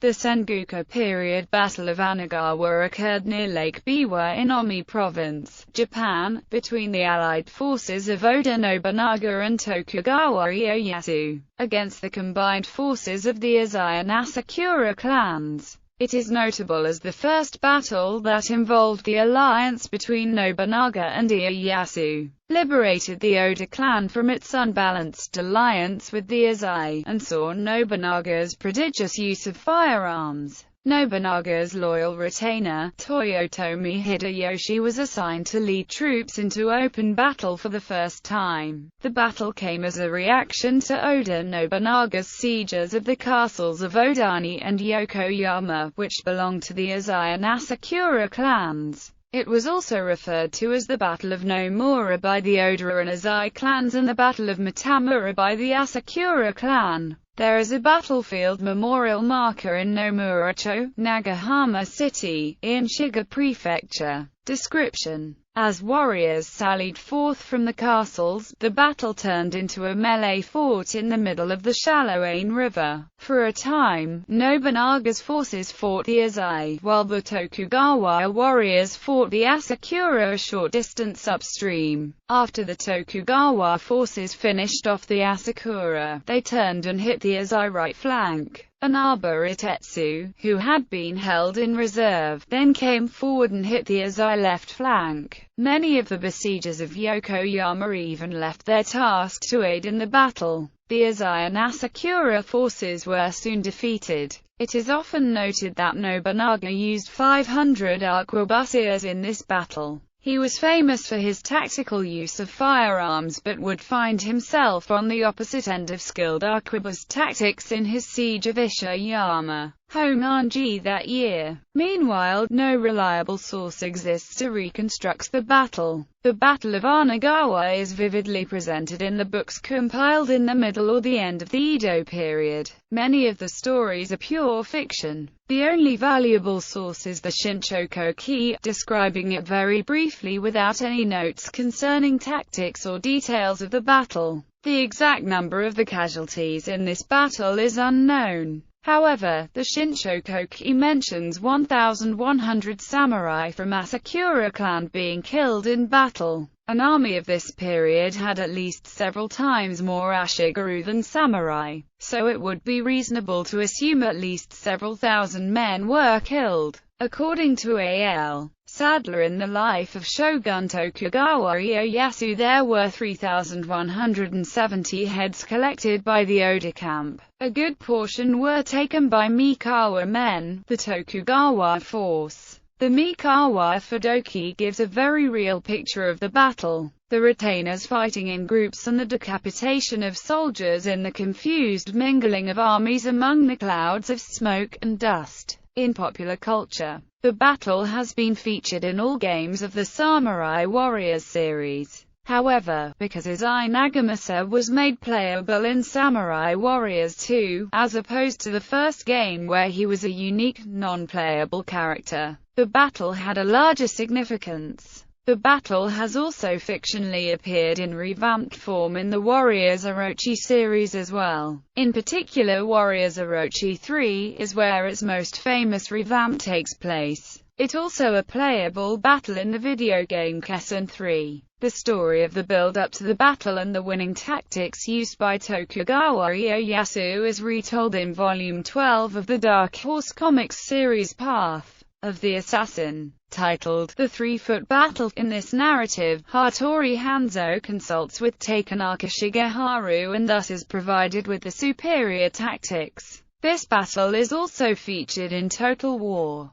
The Sengoku period Battle of Anegawa occurred near Lake Biwa in Omi Province, Japan, between the allied forces of Oda Nobunaga and Tokugawa Ieyasu, against the combined forces of the Azai and Asakura clans. It is notable as the first battle that involved the alliance between Nobunaga and Ieyasu, liberated the Oda clan from its unbalanced alliance with the Azai, and saw Nobunaga's prodigious use of firearms. Nobunaga's loyal retainer, Toyotomi Hideyoshi, was assigned to lead troops into open battle for the first time. The battle came as a reaction to Oda Nobunaga's sieges of the castles of Odani and Yokoyama, which belonged to the Azai and Asakura clans. It was also referred to as the Battle of Nomura by the Oda and Azai clans and the Battle of Matamura by the Asakura clan. There is a battlefield memorial marker in Nomuracho, Nagahama City, in Shiga Prefecture. Description: as warriors sallied forth from the castles, the battle turned into a melee fought in the middle of the shallow Ain River. For a time, Nobunaga's forces fought the Azai, while the Tokugawa warriors fought the Asakura a short distance upstream. After the Tokugawa forces finished off the Asakura, they turned and hit the Azai right flank. Inaba Itetsu, who had been held in reserve, then came forward and hit the Azai left flank. Many of the besiegers of Yokoyama even left their task to aid in the battle. The Azai and Asakura forces were soon defeated. It is often noted that Nobunaga used 500 arquebusiers in this battle. He was famous for his tactical use of firearms, but would find himself on the opposite end of skilled arquebus tactics in his siege of Ishiyama, Honganji that year. Meanwhile, no reliable source exists to reconstruct the battle. The Battle of Anegawa is vividly presented in the books compiled in the middle or the end of the Edo period. Many of the stories are pure fiction. The only valuable source is the Shinshokoki, describing it very briefly without any notes concerning tactics or details of the battle. The exact number of the casualties in this battle is unknown. However, the Shinshokoki mentions 1,100 samurai from Asakura clan being killed in battle. An army of this period had at least several times more ashigaru than samurai, so it would be reasonable to assume at least several thousand men were killed. According to A.L. Sadler in the life of Shogun Tokugawa Ieyasu, there were 3,170 heads collected by the Oda camp. A good portion were taken by Mikawa men, the Tokugawa force. The Mikawa Fudoki gives a very real picture of the battle. The retainers fighting in groups and the decapitation of soldiers in the confused mingling of armies among the clouds of smoke and dust. In popular culture, the battle has been featured in all games of the Samurai Warriors series. However, because Azai Nagamasa was made playable in Samurai Warriors 2, as opposed to the first game where he was a unique, non-playable character, the battle had a larger significance. The battle has also fictionally appeared in revamped form in the Warriors Orochi series as well. In particular, Warriors Orochi 3 is where its most famous revamp takes place. It also a playable battle in the video game Kessen 3. The story of the build-up to the battle and the winning tactics used by Tokugawa Ieyasu is retold in Volume 12 of the Dark Horse Comics series Path of the Assassin, titled The 3-Foot Battle. In this narrative, Hattori Hanzo consults with Takenaka Shigeharu and thus is provided with the superior tactics. This battle is also featured in Total War.